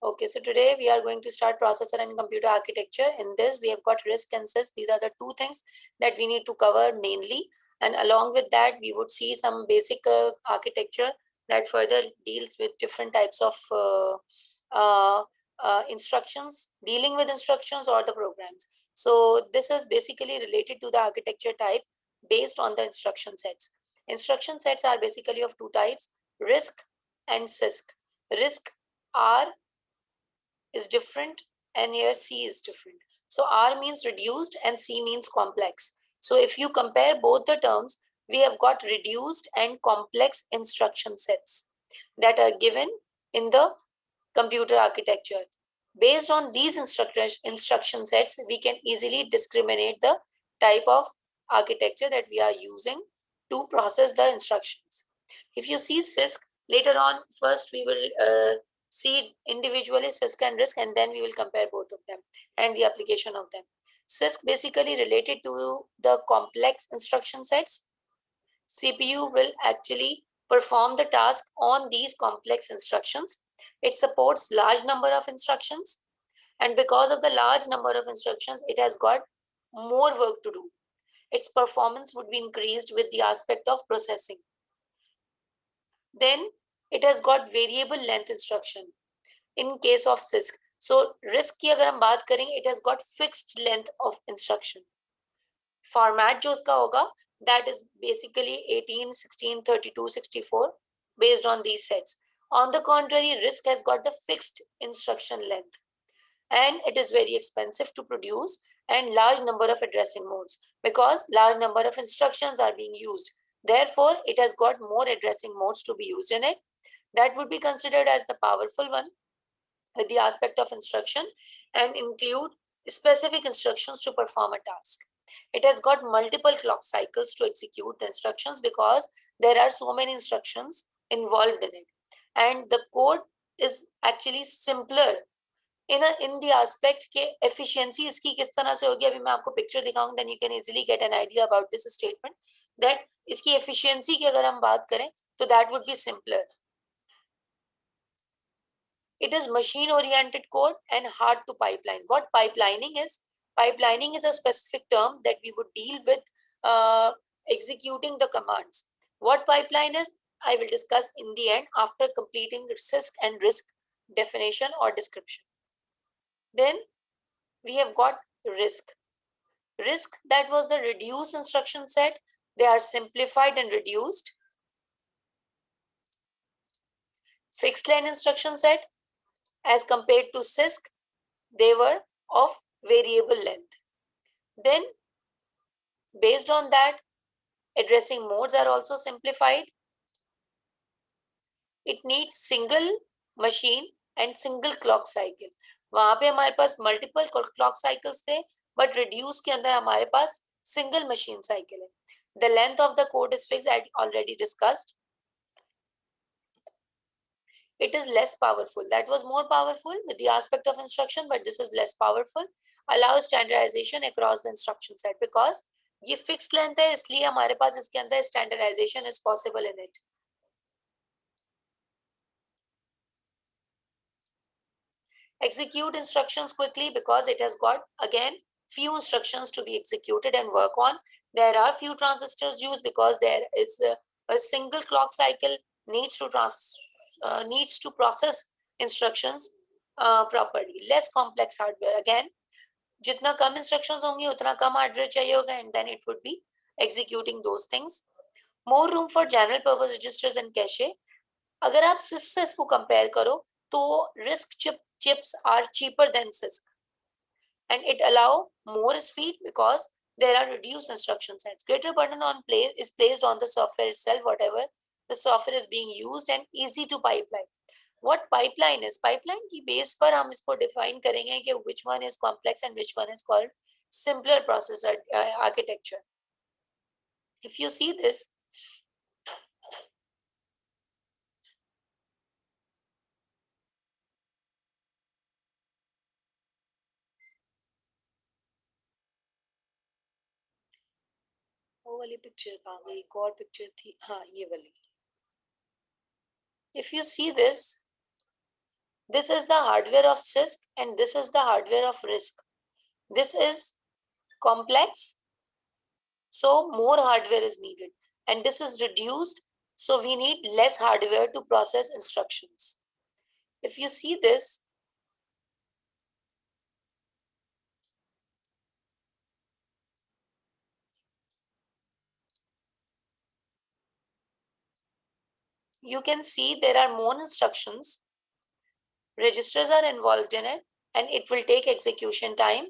Okay, so today we are going to start processor and computer architecture. In this, we have got RISC and CISC. These are the two things that we need to cover mainly. And along with that, we would see some basic architecture that further deals with different types of uh, instructions, dealing with instructions or the programs. So this is basically related to the architecture type based on the instruction sets. Instruction sets are basically of two types, RISC and CISC. RISC are is different and here C is different. So R means reduced and C means complex. So if you compare both the terms, we have got reduced and complex instruction sets that are given in the computer architecture. Based on these instruction sets, we can easily discriminate the type of architecture that we are using to process the instructions. If you see CISC, later on, first we will see individually CISC and RISC, and then we will compare both of them and the application of them. CISC basically related to the complex instruction sets. CPU will actually perform the task on these complex instructions. It supports large number of instructions, and because of the large number of instructions, it has got more work to do. Its performance would be increased with the aspect of processing. Then it has got variable length instruction in case of CISC. So RISC की अगर हम बात करेंगे, it has got fixed length of instruction. Format जो उसका होगा, that is basically 18, 16, 32, 64 based on these sets. On the contrary, RISC has got the fixed instruction length and it is very expensive to produce and large number of addressing modes because large number of instructions are being used. Therefore, it has got more addressing modes to be used in it. That would be considered as the powerful one with the aspect of instruction and include specific instructions to perform a task. It has got multiple clock cycles to execute the instructions because there are so many instructions involved in it. And the code is actually simpler in the aspect के efficiency इसकी किस तरह से होगी, अभी मैं आपको picture दिखाऊंगा, then you can easily get an idea about this statement that इसकी efficiency की अगर हम बात करें तो that would be simpler. It is machine oriented code and hard to pipeline. What pipelining is? Pipelining is a specific term that we would deal with executing the commands. What pipeline is? I will discuss in the end after completing the CISC and RISC definition or description. Then we have got RISC. RISC, that was the reduced instruction set. They are simplified and reduced. Fixed line instruction set, as compared to CISC, they were of variable length. Then, based on that, addressing modes are also simplified. It needs single machine and single clock cycle. वहां पे हमारे पास multiple clock cycles थे, but reduce के अंदर हमारे पास single machine cycle है. The length of the code is fixed, I already discussed. It is less powerful. That was more powerful with the aspect of instruction, but this is less powerful. Allows standardization across the instruction set because ये fixed length है, इसलिए हमारे पास इसके अंदर standardization is possible in it. Execute instructions quickly because it has got again few instructions to be executed and work on. There are few transistors used because there is a single clock cycle needs to process instructions properly. Less complex hardware. Again, जितना कम instructions होंगी उतना कम hardware चाहिए होगा and then it would be executing those things. More room for general purpose registers and cache. अगर आप CISC को compare करो तो RISC chips are cheaper than CISC and it allow more speed because there are reduced instruction sets. Greater burden is placed on the software itself, whatever the software is being used, and easy to pipeline. What pipeline is? Pipeline की base पर हम इसको define करेंगे कि which one is complex and which one is called simpler processor architecture. If you see this, वो वाली picture कहाँ गई, एक और पिक्चर थी, हाँ ये वाली. If you see this, This is the hardware of CISC and this is the hardware of RISC. This is complex, so more hardware is needed. And this is reduced, so we need less hardware to process instructions. If you see this, you can see there are more instructions. Registers are involved in it, and it will take execution time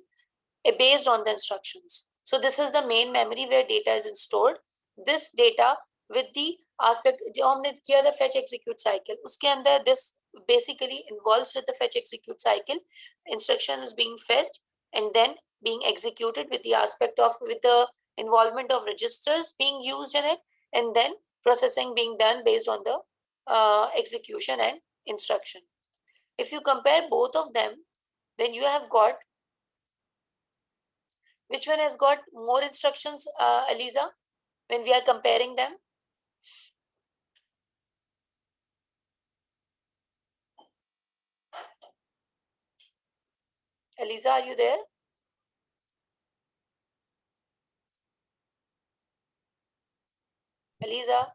based on the instructions. So this is the main memory where data is stored. This data with the aspect जो हमने किया the fetch execute cycle, उसके अंदर this basically involves with the fetch execute cycle. Instruction is being fetched and then being executed with the aspect of with the involvement of registers being used in it, and then processing being done based on the execution and instruction. If you compare both of them, then you have got, which one has got more instructions, Aliza, when we are comparing them? Aliza, are you there? Aliza?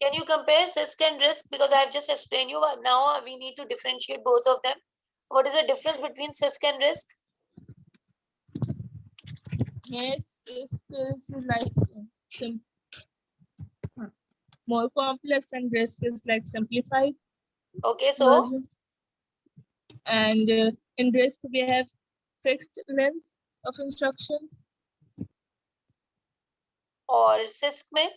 Can you compare CISC and RISC? Because I have just explained you, now we need to differentiate both of them. What is the difference between CISC and RISC? Yes, CISC is like more complex and RISC is like simplified. Okay, so? Version. And in RISC we have fixed length of instruction. Or CISC mein?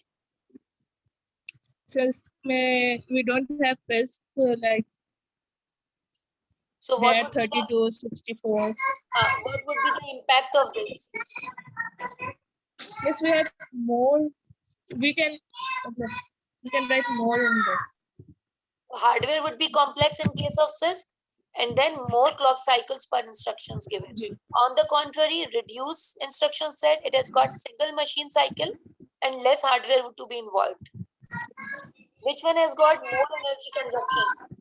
CISC mein we don't have fixed like. So what would 32, be the, 64. what would be the impact of this? Yes, we have more. We can write more in this. Hardware would be complex in case of CISC, and then more clock cycles per instructions given. On the contrary, reduce instruction set, it has got single machine cycle and less hardware to be involved. Which one has got more energy consumption?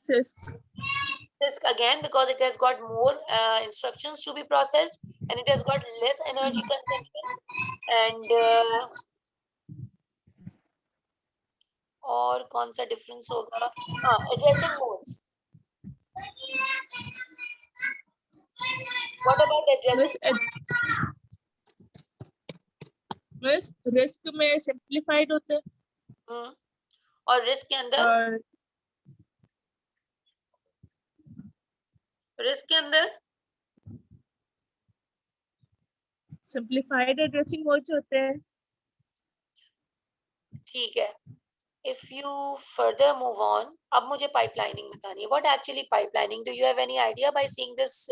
CISC. CISC again, because it has got more instructions to be processed and it has got less energy consumption. And और कौन सा difference होगा? Addressing modes. What about addressing? Miss RISC में simplified होते हैं. और RISC के अंदर? RISC के अंदर? Simplified addressing modes होते हैं. ठीक है. If you further move on, अब मुझे pipelining बतानी है. What actually pipelining? Do you have any idea by seeing this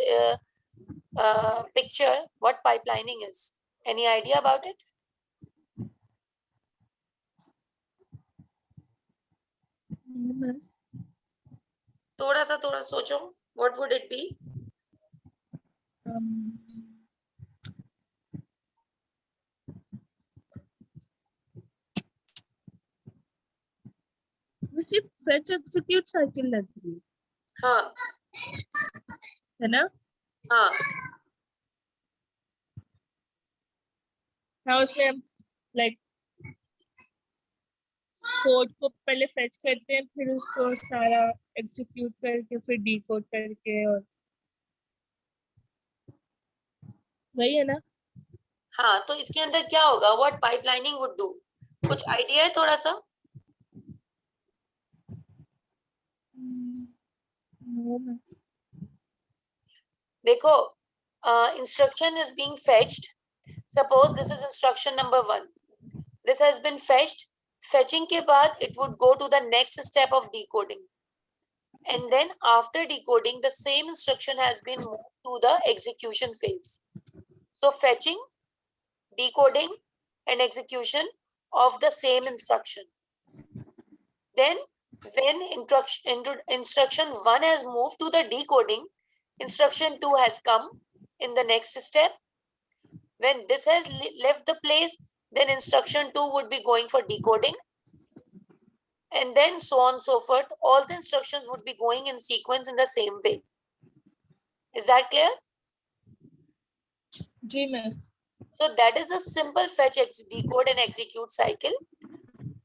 picture? What pipelining is? Any idea about it? Yes. थोड़ा सोचो. What would it be? सिर्फ fetch execute cycle लग रही है. हाँ. है ना? हाँ. हाँ उसमें like कोड को पहले fetch करते हैं, फिर उसको सारा execute करके फिर decode करके, और वही है ना? हाँ, तो इसके अंदर क्या होगा? What pipelining would do? कुछ आइडिया है थोड़ा सा? देखो, instruction is being fetched. Suppose this is instruction number 1. This has been fetched. Fetching के बाद it would go to the next step of decoding. And then after decoding, the same instruction has been moved to the execution phase. So fetching, decoding, and execution of the same instruction. Then when instruction 1 has moved to the decoding, instruction 2 has come in the next step. When this has left the place, then instruction 2 would be going for decoding. and then so on and so forth. All the instructions would be going in sequence in the same way. Is that clear? Ji miss. So that is the simple fetch, decode and execute cycle.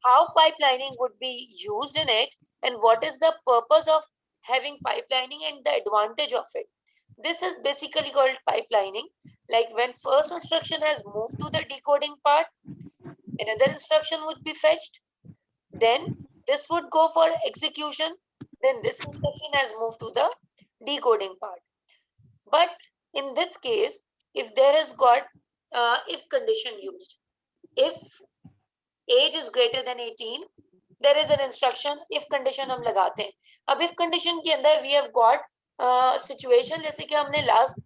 How pipelining would be used in it, and what is the purpose of having pipelining and the advantage of it. This is basically called pipelining. Like when first instruction has moved to the decoding part, another instruction would be fetched. Then this would go for execution. Then this instruction has moved to the decoding part. But in this case, if there is got if condition used, if age is greater than 18, there is an instruction if condition हम लगाते हैं. अब if condition के अंदर we have got situation जैसे कि हमने last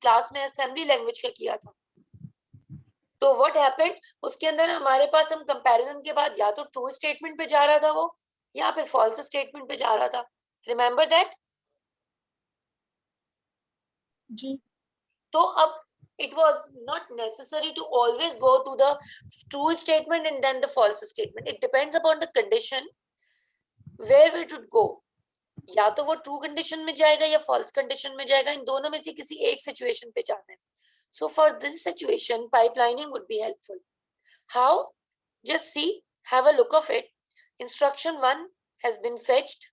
class में assembly language का किया था. तो what happened, उसके अंदर हमारे पास हम comparison के बाद या तो true statement पे जा रहा था वो, या फिर false statement पे जा रहा था. Remember that? जी. तो अब it was not necessary to always go to the true statement and then the false statement. It depends upon the condition where we should go. या तो वो true condition में जाएगा या false condition में जाएगा, इन दोनों में से किसी एक situation पे जाना है. So for this situation, pipelining would be helpful. How? Just see, have a look of it. Instruction 1 has been fetched,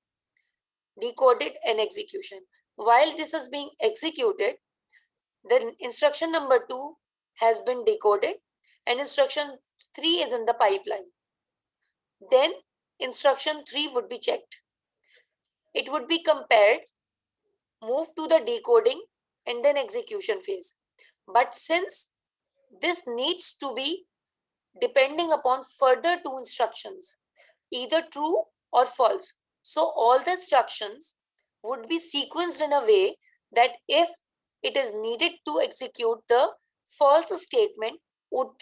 decoded, and execution. While this is being executed, then instruction number 2 has been decoded and instruction 3 is in the pipeline. Then instruction 3 would be checked. It would be compared, moved to the decoding and then execution phase. But since this needs to be depending upon further 2 instructions, either true or false. So all the instructions would be sequenced in a way that if it is needed to execute the false statement,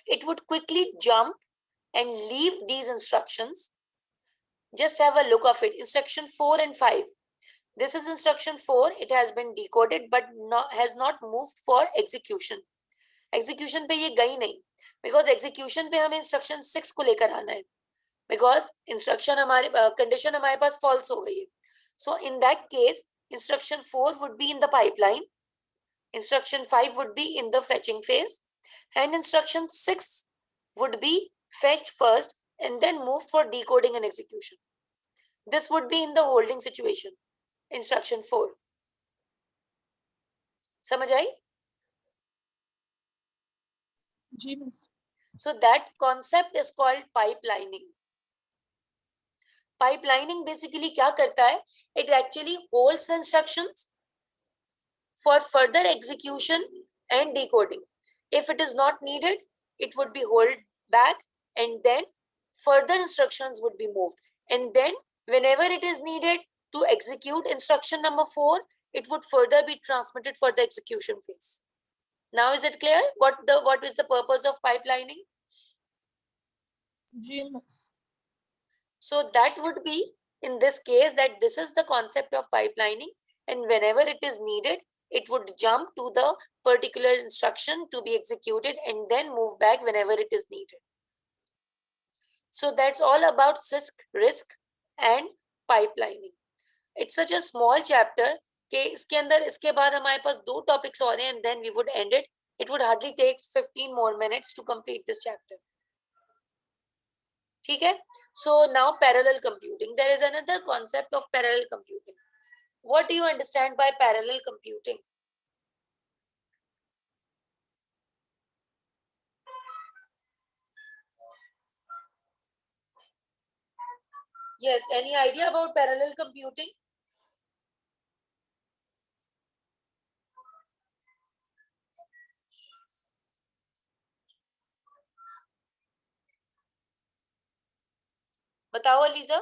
it would quickly jump and leave these instructions. Just have a look of it. Instruction 4 and 5. This is instruction 4. It has been decoded but has not moved for execution. Execution पे ये गई नहीं, because execution पे हमें instruction 6 को लेकर आना है, because instruction हमारे condition हमारे पास false हो गई है. So in that case, instruction 4 would be in the pipeline, instruction 5 would be in the fetching phase, and instruction 6 would be fetched first and then moved for decoding and execution. This would be in the holding situation, instruction 4. समझ आई? जी miss. So that concept is called pipelining. Pipelining basically क्या करता है? It actually holds instructions for further execution and decoding. If it is not needed, it would be held back and then further instructions would be moved. And then whenever it is needed to execute instruction number 4, it would further be transmitted for the execution phase. Now is it clear what is the purpose of pipelining? Ji miss. So that would be in this case that this is the concept of pipelining, and whenever it is needed, it would jump to the particular instruction to be executed and then move back whenever it is needed. So that's all about RISC and pipelining. It's such a small chapter कि इसके अंदर इसके बाद हमारे पास 2 topics और हैं and then we would end it. It would hardly take 15 more minutes to complete this chapter. ठीक है? So now parallel computing. There is another concept of parallel computing. What do you understand by parallel computing? Yes, any idea about parallel computing? बताओ ELISA.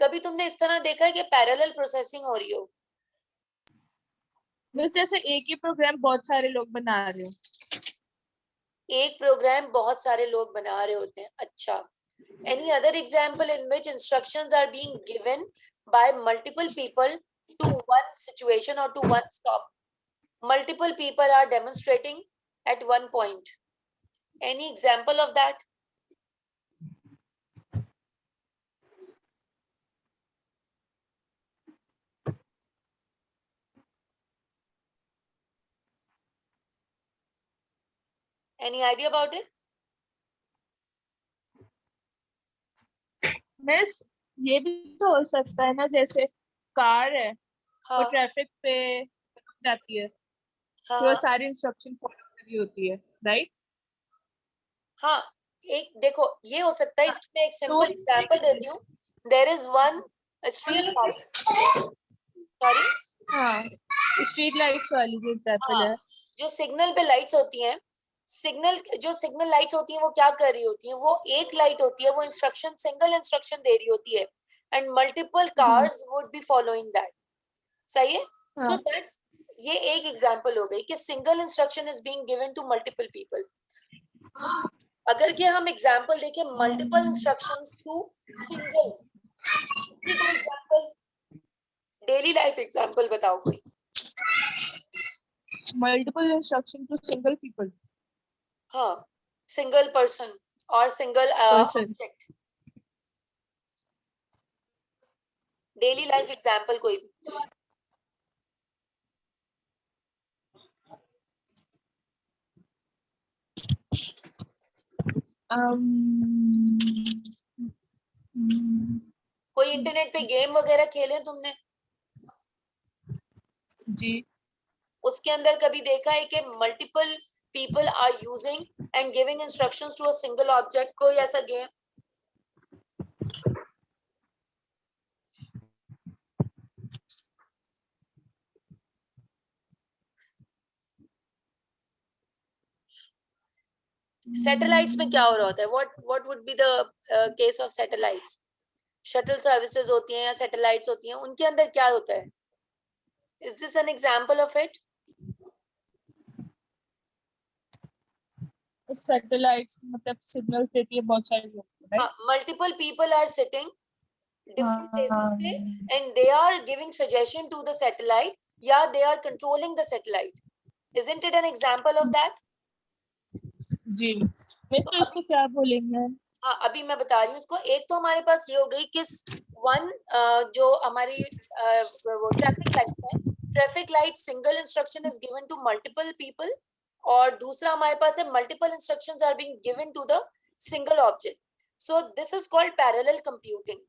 कभी तुमने इस तरह देखा है कि पैरेलल प्रोसेसिंग हो रही हो? जैसे एक ही प्रोग्राम बहुत सारे लोग बना रहे हो. एक प्रोग्राम बहुत सारे लोग बना रहे होते हैं. अच्छा. Any other example in which instructions are being given by multiple people to one situation or to one stop? Multiple people are demonstrating at one point. Any example of that? Any idea about it? Miss ये भी तो हो सकता है ना, जैसे car है वो हाँ ट्रैफिक पे जाती है, हाँ तो वो हाँ सारी इंस्ट्रक्शन फॉलो कर रही होती है, राइट? हाँ। एक देखो ये हो सकता है, इसकी मैं एक तो सिंपल एग्जांपल देती हूँ. There is one street light. Sorry. हाँ, स्ट्रीट लाइट्स वाली जो एग्जाम्पल हाँ, है। जो सिग्नल पे लाइट्स होती हैं, सिग्नल लाइट्स होती हैं वो क्या कर रही होती हैं, वो एक लाइट होती है, वो इंस्ट्रक्शन सिंगल इंस्ट्रक्शन दे रही होती है, and multiple cars would be following that. सही है. सो हाँ, दैट्स, ये एक एग्जांपल हो गई कि single instruction is being given to multiple people. अगर कि हम एग्जांपल देखें मल्टीपल इंस्ट्रक्शंस टू सिंगल, इसकी कोई एग्जांपल, डेली लाइफ एग्जांपल बताओ कोई. Multiple instruction to single people हाँ, सिंगल पर्सन और single person. Object. Daily life example कोई भी. कोई इंटरनेट पे गेम वगैरह खेले तुमने? जी। उसके अंदर कभी देखा है कि multiple people are using and giving instructions to a single object? कोई ऐसा गेम? सैटेलाइट्स में क्या हो रहा होता है? What would be the case of satellites? Shuttle services होती हैं या सैटेलाइट्स होती हैं, उनके अंदर क्या होता है? Is this an example of it? Satellites मतलब सिग्नल देती है बहुत सारे लोग, right? Multiple people are sitting different places हाँ पे and they are giving suggestion to the satellite, या they are controlling the satellite. Isn't it an example of that? जी, मिस तो तो इसको अभी, क्या बोलेंगे? हाँ अभी मैं बता रही हूँ इसको. एक तो हमारे पास ये हो गई किस वन, जो हमारी वो ट्रैफिक लाइट्स है, traffic light single instruction is given to multiple people, और दूसरा हमारे पास है multiple instructions are being given to the single object. So this is called parallel computing.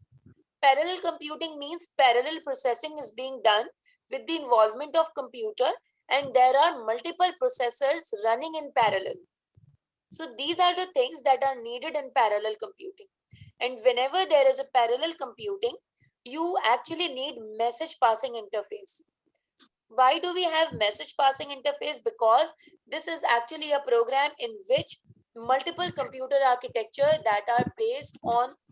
Parallel computing means parallel processing is being done with the involvement of computer, and there are multiple processors running in parallel. So these are the things that are needed in parallel computing. And whenever there is a parallel computing, you actually need message passing interface. Why do we have message passing interface? Because this is actually a program in which multiple computer architecture that are based on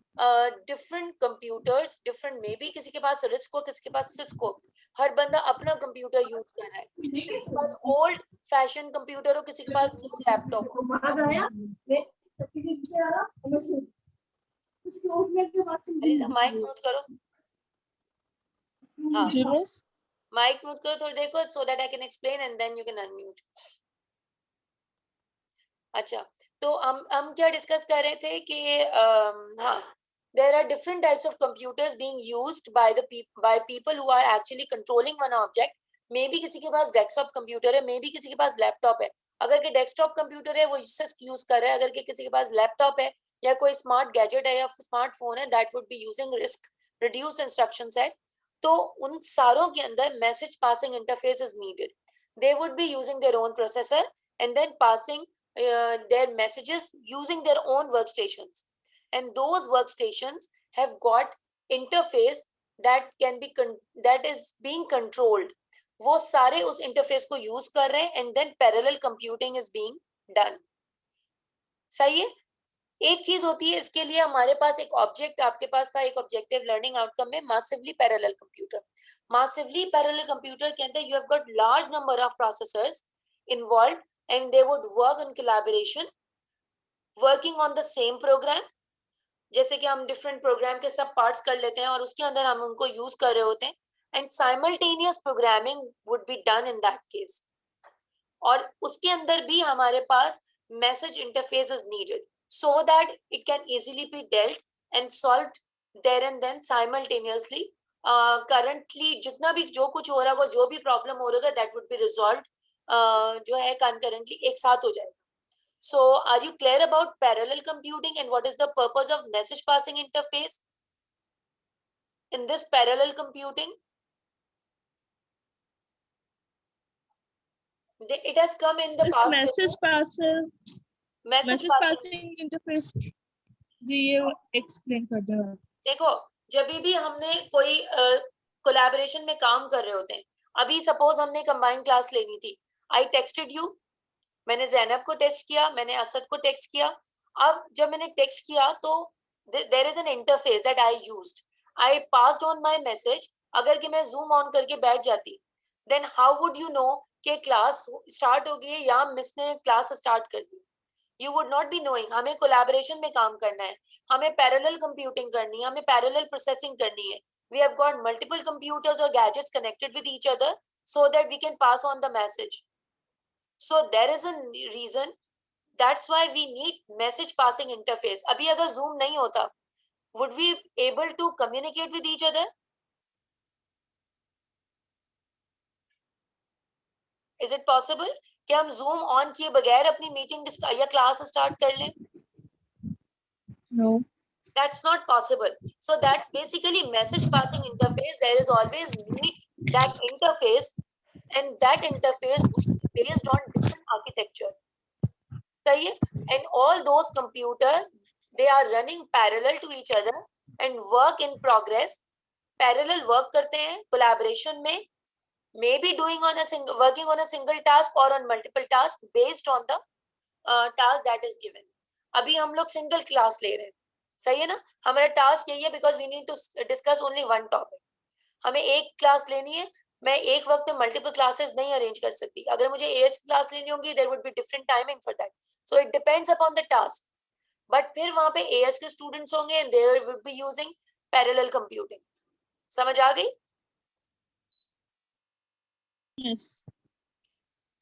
different computers, different, maybe किसी के पास risk हो, किसी के पास Cisco, हर बंदा अपना computer use कर रहा है, किसी के पास ओल्ड फैशन कंप्यूटर हो, किसी के पास न्यू लैपटॉप हो. माइक म्यूट करो. हाँ, जी मिस। माइक म्यूट करो थोड़ी देर को, so that I can explain and then you can unmute. अच्छा, तो हम क्या डिस्कस कर रहे थे कि हाँ, there are different types of computers being used by people who are actually controlling one object. Maybe किसी के पास डेस्कटॉप कंप्यूटर है, maybe किसी के पास लैपटॉप है. अगर के डेस्कटॉप कंप्यूटर है वो यूज कर रहा है, अगर के किसी के पास लैपटॉप है या कोई स्मार्ट गैजेट है या स्मार्टफोन है, that would be using risk reduce instruction set. तो उन सारों के अंदर message passing interface is needed. They would be using their own processor and then passing their messages using their own workstations, and those workstations have got interface that can be that is being controlled. वो सारे उस interface को use कर रहे हैं and then parallel computing is being done. सही है. एक चीज होती है इसके लिए हमारे पास एक ऑब्जेक्ट, आपके पास था एक ऑब्जेक्टिव लर्निंग आउटकम में मासिवली पैरेलल कंप्यूटर. मासिवली पैरेलल कंप्यूटर के अंदर you have got large number of processors involve and they would work in collaboration, working on the same program. जैसे कि हम डिफरेंट प्रोग्राम के सब पार्ट्स कर लेते हैं और उसके अंदर हम उनको यूज कर रहे होते हैं, and simultaneous programming would be done in that case. और उसके अंदर भी हमारे पास message interface is needed so that it can easily be dealt and solved there and then simultaneously. Currently जितना भी जो कुछ हो रहा होगा, जो भी प्रॉब्लम हो रहा होगा, that would be resolved जो है concurrently एक साथ हो जाएगा. So are you clear about parallel computing and what is the purpose of message passing interface in this parallel computing? It has come in the This past. message passer, message message passing passing interface जी ये explain कर दो. देखो, जब भी हमने कोई collaboration में काम कर रहे होते हैं, अभी सपोज हमने कंबाइन क्लास लेनी थी, आई टेक्स्टेड यू, मैंने जैनब को टेक्स्ट किया, मैंने असद को टेक्स्ट किया. अब जब मैंने टेक्स्ट किया तो there is an interface that I used, I passed on my message. अगर कि मैं जूम ऑन करके बैठ जाती, then how would you know कि क्लास स्टार्ट हो गई है या मिस ने क्लास स्टार्ट कर दी? You would not be knowing. हमें कोलैबोरेशन में काम करना है, हमें पैरेलल कंप्यूटिंग करनी है, हमें पैरेलल प्रोसेसिंग करनी है. We have got multiple computers और gadgets connected with each other so that we can pass on the message. So there is a reason, that's why we need message passing interface. abhi agar zoom nahi hota, would we able to communicate with each other? is it possible कि हम zoom on किए बगैर अपनी meeting या class start कर लें? No. That's not possible. So that's basically message passing interface. There is always need that interface, and that interface based on different architecture. सही है? And all those computer, they are running parallel to each other and work in progress. Parallel work करते हैं collaboration में, may be doing on a single, working on a single task or on multiple tasks based on the task that is given. अभी हम लोग single class ले रहे हैं, सही है ना? हमारा टास्क यही है because we need to discuss only one topic. हमें एक क्लास लेनी है, मैं एक वक्त में मल्टीपल क्लासेस नहीं अरेंज कर सकती. अगर मुझे एएस क्लास लेनी होगी, there would be different timing for that. So it depends upon the task. But फिर वहां पे एएस के स्टूडेंट्स होंगे and they would be using parallel computing. समझ आ गई? Yes.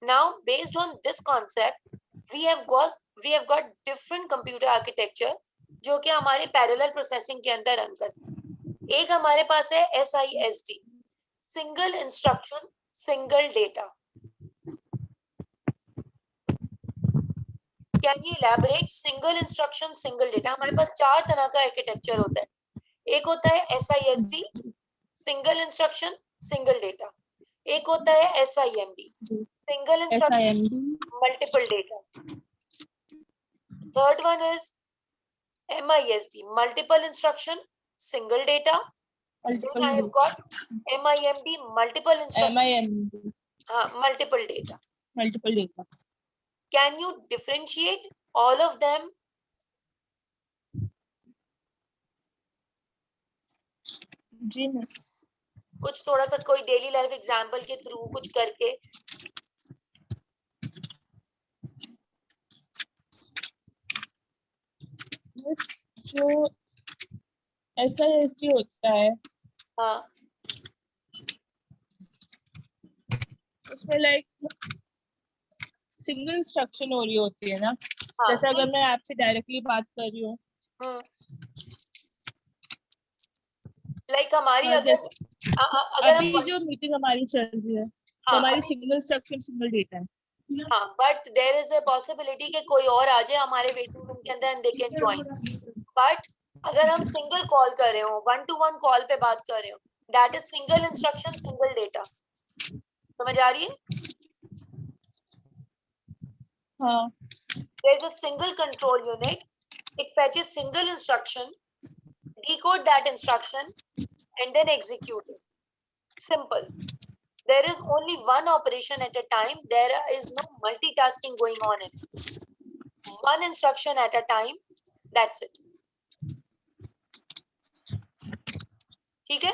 Now based on this concept, we have got different computer architecture जो कि हमारे पैरेलल प्रोसेसिंग के अंदर रन करते हैं. एक हमारे पास है SISD, single instruction single data. Can you elaborate single instruction single data? हमारे पास 4 तरह का आर्किटेक्चर होता है. एक होता है SISD, single instruction single data. एक होता है SIMD, single instruction multiple data. Third one is MISD, multiple instruction single data. Then I have got MIMD, multiple instruction, MIMD, multiple data. multiple data. Can you differentiate all of them? जी miss. कुछ थोड़ा सा कोई daily life example के through कुछ करके. जो SISD होता है, हाँ, उसमें लाइक सिंगल इंस्ट्रक्शन हो रही होती है ना. हाँ, जैसे अगर मैं आपसे डायरेक्टली बात कर रही हूँ, लाइक हमारी अगर अभी जो मीटिंग हमारी चल रही है तो हमारी सिंगल इंस्ट्रक्शन सिंगल डेटा है. हाँ, but there is a possibility कि कोई और आ जाए हमारे वेटिंग रूम के अंदर and they can join. But अगर हम सिंगल कॉल कर रहे हो, 1-to-1 कॉल पे बात कर रहे हो, that is single instruction single data. समझ आ रही है? हाँ. There is a single control unit. It fetches single instruction, decode that instruction, and then execute it. Simple. There is only one operation at a time. There is no multitasking going on in it. One instruction at a time. That's it. ठीक है?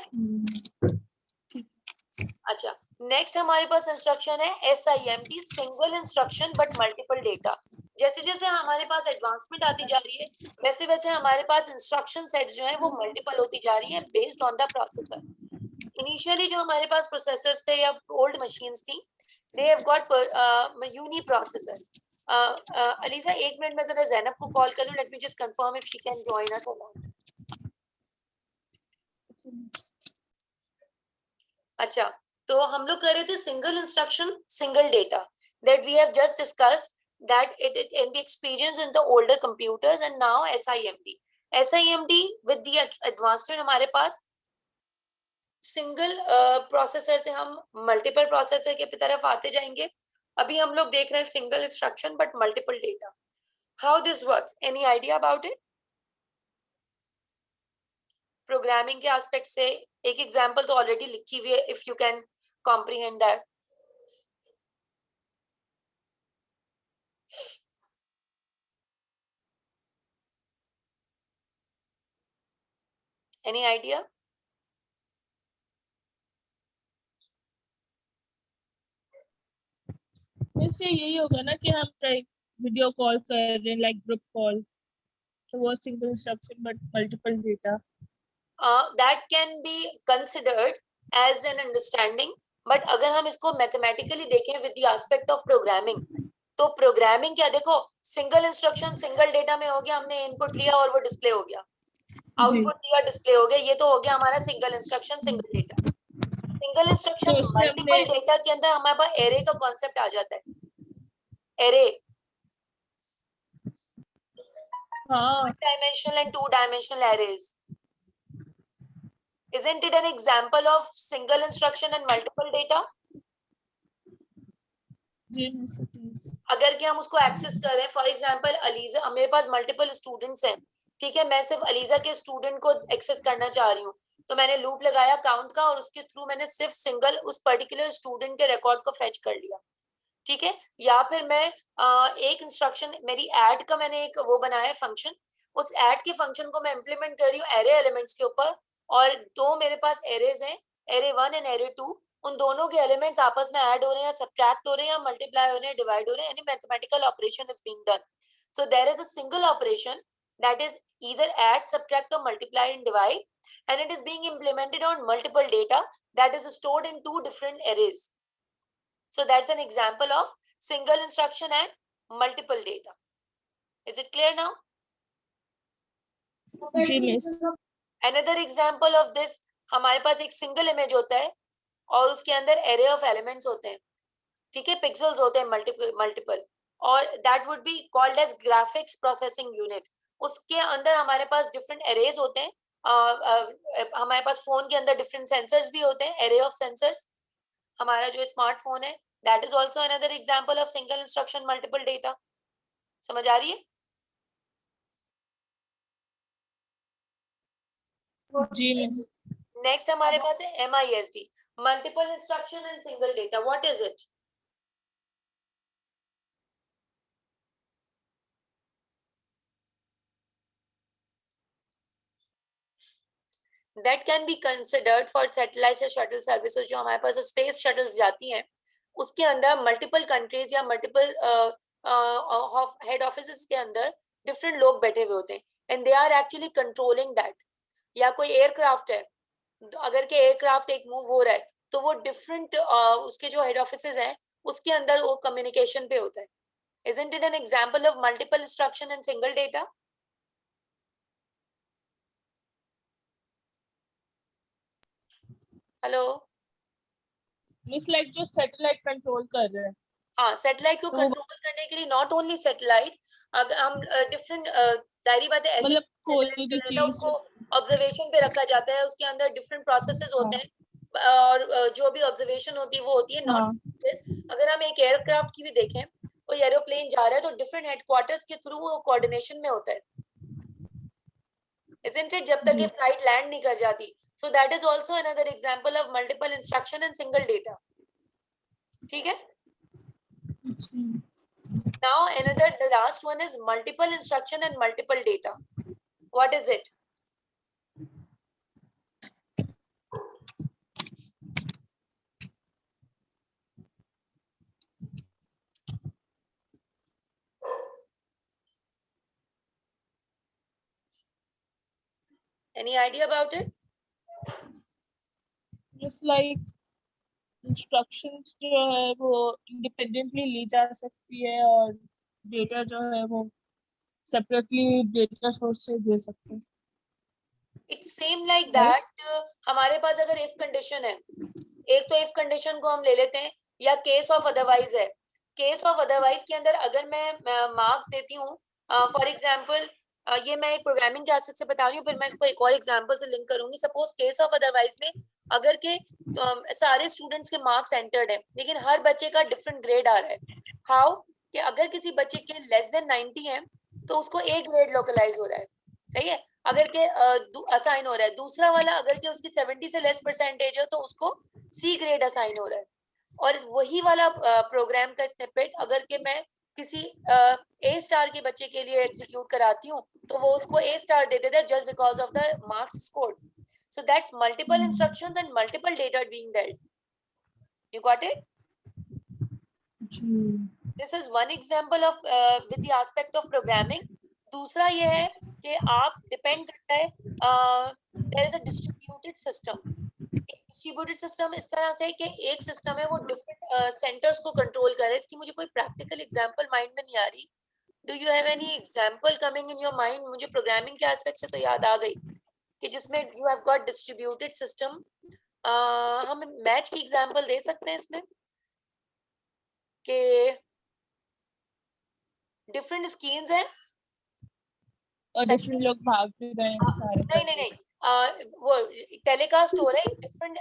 अच्छा, next हमारे पास instruction है SIMD, single instruction but multiple data. जैसे जैसे हमारे पास advancement आती जा रही है, वैसे वैसे हमारे पास इंस्ट्रक्शन सेट जो है वो मल्टीपल होती जा रही है based on the processor. Initially जो हमारे पास प्रोसेसर्स थे या ओल्ड मशीन्स थी, they have got uniprocessor. Aliza 1 minute में जरा जैनब को कॉल कर लूं. Let me just confirm if she can join us or not. अच्छा, तो हम लोग कर रहे थे single instruction single data that we have just discussed that it can be experienced in the older computers and now SIMD. SIMD with the advancement हमारे पास single processor से हम मल्टीपल प्रोसेसर के तरफ आते जाएंगे. अभी हम लोग देख रहे हैं single instruction but multiple data. How this works, any idea about it? Programming के एस्पेक्ट से एक एग्जांपल तो ऑलरेडी लिखी हुई है, if you can comprehend that. Any idea? वैसे यही होगा ना कि हम चाहे वीडियो कॉल कर रहे हैं लाइक ग्रुप कॉल, तो वो single instruction but multiple data. That can be considered as an understanding. But अगर हम इसको मैथमेटिकली देखें with the aspect of programming, तो प्रोग्रामिंग क्या, देखो सिंगल इंस्ट्रक्शन सिंगल डेटा में हो गया, हमने इनपुट लिया और वो डिस्प्ले हो गया, आउटपुट दिया डिस्प्ले हो गया, ये तो हो गया हमारा single instruction single data. Single instruction तो इसमें मल्टीपल हमने डेटा के अंदर हमारे पास एरे का कॉन्सेप्ट आ जाता है. एरे, हाँ 1 dimensional and 2 dimensional arrays. Isn't it an example of single instruction and multiple data? जी मिस इट इज. अगर कि हम उसको एक्सेस करें, फॉर एग्जांपल अलीजा, मेरे पास मल्टीपल स्टूडेंट्स हैं, ठीक है, मैं सिर्फ अलीजा के स्टूडेंट को एक्सेस करना चाह रही हूँ, तो मैंने लूप लगाया काउंट का और उसके थ्रू मैंने सिर्फ सिंगल उस पर्टिकुलर स्टूडेंट के रिकॉर्ड को फेच कर लिया. ठीक है, या फिर मैं एक इंस्ट्रक्शन, मेरी ऐड का मैंने एक वो बनाया है फंक्शन, उस ऐड के फंक्शन को मैं इंप्लीमेंट कर रही हूँ एरे एलिमेंट्स के ऊपर, और दो मेरे पास एरेज हैं, एरे 1 एंड एरे 2. उन दोनों के एलिमेंट्स आपस में ऐड हो रहे हैं, सब्ट्रैक्ट हो रहे हैं, या मल्टीप्लाई हो रहे हैं, डिवाइड हो रहे हैं, any mathematical operation is being done. So there is a single operation that is either add, subtract or multiply and divide, and it is being implemented on multiple data that is stored in two different arrays. So that's an example of single instruction and multiple data. Is it clear now? जी miss. Another example of this, हमारे पास एक single image होता है और उसके अंदर array of elements होते हैं, ठीक है, पिक्सेल्स होते हैं मल्टीपल, और that would be called as graphics processing unit. उसके अंदर हमारे पास डिफरेंट एरेज होते हैं. हमारे पास फोन के अंदर डिफरेंट सेंसर्स भी होते हैं, एरे ऑफ सेंसर्स. हमारा जो स्मार्टफोन है, that is also another example of single instruction multiple data. समझ आ रही है? जी मिस. नेक्स्ट हमारे पास है MISD, multiple instruction and single data. What is it? That can be considered for satellite या शटल सर्विसेज. जो हमारे पास स्पेस शटल्स जाती हैं, उसके अंदर मल्टीपल कंट्रीज या मल्टीपल हेड ऑफिस के अंदर डिफरेंट लोग बैठे हुए होते हैं, and they are actually controlling that. या कोई एयरक्राफ्ट है, अगर के एयरक्राफ्ट एक मूव हो रहा है, तो वो डिफरेंट उसके जो हेड ऑफिस हैं उसके अंदर वो कम्युनिकेशन पे होता है. Isn't it an example of multiple instruction and single data? Hello. Miss like जो सैटेलाइट कंट्रोल कर रहे हैं. हाँ, सैटेलाइट को तो कंट्रोल करने के लिए नॉट ओनली सैटेलाइट, अगर हम डिफरेंट, जाहिर बात है ऐसे मतलब कोई सैटेलाइट भी चलाता है चीज. उसको ऑब्जर्वेशन पे रखा जाता है, उसके अंदर डिफरेंट प्रोसेसेस होते हाँ हैं, और जो भी ऑब्जर्वेशन होती है वो होती है. नॉट हाँ दिस, अगर हम एक एयरक्राफ्ट की भी देखें, कोई एरोप्लेन जा रहा है तो डिफरेंट हेडक्वार्टर्स के थ्रू वो कोऑर्डिनेशन में होता है, isn't it, जब तक ये जी. फ्लाइट लैंड नहीं कर जाती. so that is also another example of multiple instruction and single data. ठीक है. now another, the last one is multiple instruction and multiple data. what is it? any idea about it? Just like instructions जो है वो independently ली जा सकती है और data जो है वो सेपरेटली डेटा सोर्स से दे सकते हैं। It's same like Right? That. हमारे पास अगर इफ कंडीशन है, एक तो इफ कंडीशन को हम ले लेते हैं, या केस ऑफ अदरवाइज है। केस ऑफ अदरवाइज के अंदर अगर मैं मार्क्स देती हूँ, फॉर एग्जांपल, ये मैं एक प्रोग्रामिंग के एस्पेक्ट से बता रही हूँ, फिर मैं इसको एक और एग्जांपल से लिंक करूंगी। सपोज केस ऑफ अदरवाइज में अगर के सारे स्टूडेंट्स के मार्क्स एंटर्ड है, लेकिन हर बच्चे का डिफरेंट ग्रेड आ रहा है। हाउ कि अगर किसी बच्चे के लेस देन 90 है तो उसको ए ग्रेड लोकलाइज हो रहा है, सही है। अगर के असाइन हो रहा है, दूसरा वाला अगर के उसकी 70 से लेस परसेंटेज है तो उसको सी ग्रेड असाइन हो रहा है। और वही वाला प्रोग्राम का स्निपेट अगर के मैं किसी ए स्टार के बच्चे के लिए एग्जीक्यूट कराती हूँ तो वो उसको ए स्टार दे देता है just because of the marks scored. So that's multiple instructions and multiple data being dealt. You got it? जी। This is one example of with the aspect of programming. दूसरा ये है कि आप डिपेंड करता है, there is a distributed system. Distributed system इस तरह से कि एक सिस्टम है वो डिफरेंट सेंटर्स को कंट्रोल करे। इसकी मुझे कोई प्रैक्टिकल एग्जांपल माइंड में नहीं आ रही। Do you have any example coming in your mind? मुझे प्रोग्रामिंग के एस्पेक्ट से तो याद आ गई कि जिसमें you have got distributed system. हम मैच की एग्जांपल दे सकते हैं इसमें कि डिफरेंट स्क्रीन्स हैं और डिफरेंट लोग भाग भी रहे हैं सारे नहीं नहीं करने नहीं, में। वो टेलीकास्ट हो रहा है डिफरेंट,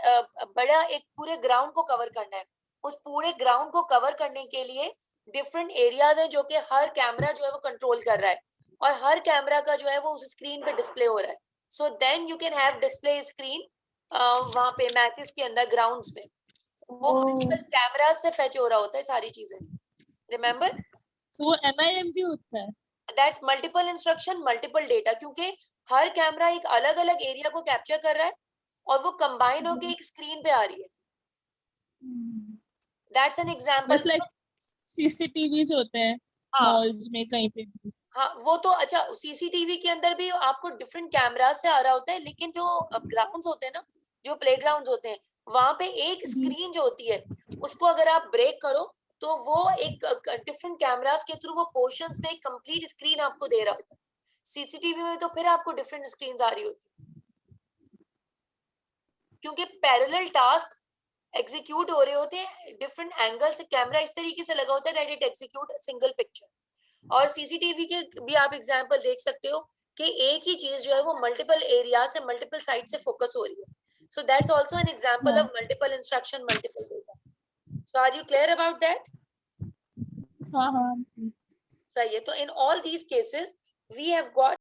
बड़ा एक पूरे ग्राउंड को कवर करना है। उस पूरे ग्राउंड को कवर करने के लिए डिफरेंट एरियाज हैं जो कि हर कैमरा जो है वो कंट्रोल कर रहा है, और हर कैमरा का जो है वो उस स्क्रीन पे डिस्प्ले हो रहा है। So then you can have display screen वहां पे मैचेस के अंदर ग्राउंड्स में। वो ओ, मल्टीपल कैमराज से फेच हो रहा होता है सारी चीजें। रिमेम्बर, तो वो MIM भी होता है। That's multiple instruction multiple data, क्योंकि हर कैमरा एक अलग अलग एरिया को कैप्चर कर रहा है और वो कंबाइन होके एक स्क्रीन पे आ रही है। That's an example. बस लाइक CCTVs होते हैं हाँ मॉल्स में कहीं पे भी। हाँ, वो तो अच्छा, सीसीटीवी के अंदर भी आपको डिफरेंट कैमरा से आ रहा होता है, लेकिन जो ग्राउंड्स होते हैं ना, जो प्ले ग्राउंड होते हैं, वहां पे एक जी। स्क्रीन जो होती है उसको अगर आप ब्रेक करो तो वो एक डिफरेंट कैमरास के थ्रू वो पोर्शंस में एक कंप्लीट स्क्रीन आपको दे रहा होता है। सीसीटीवी में तो फिर आपको डिफरेंट स्क्रीन आ रही होती है, क्योंकि पैरेलल टास्क एग्जीक्यूट हो रहे होते हैं डिफरेंट एंगल से। कैमरा इस तरीके से लगा होता है that it execute single picture. और सीसीटीवी के भी आप एग्जांपल देख सकते हो कि एक ही चीज जो है वो मल्टीपल एरिया से मल्टीपल साइड से फोकस हो रही है। So that's also an example हाँ of multiple instruction multiple data. So are you clear about that? हाँ हाँ। सही है। तो in all these cases we have got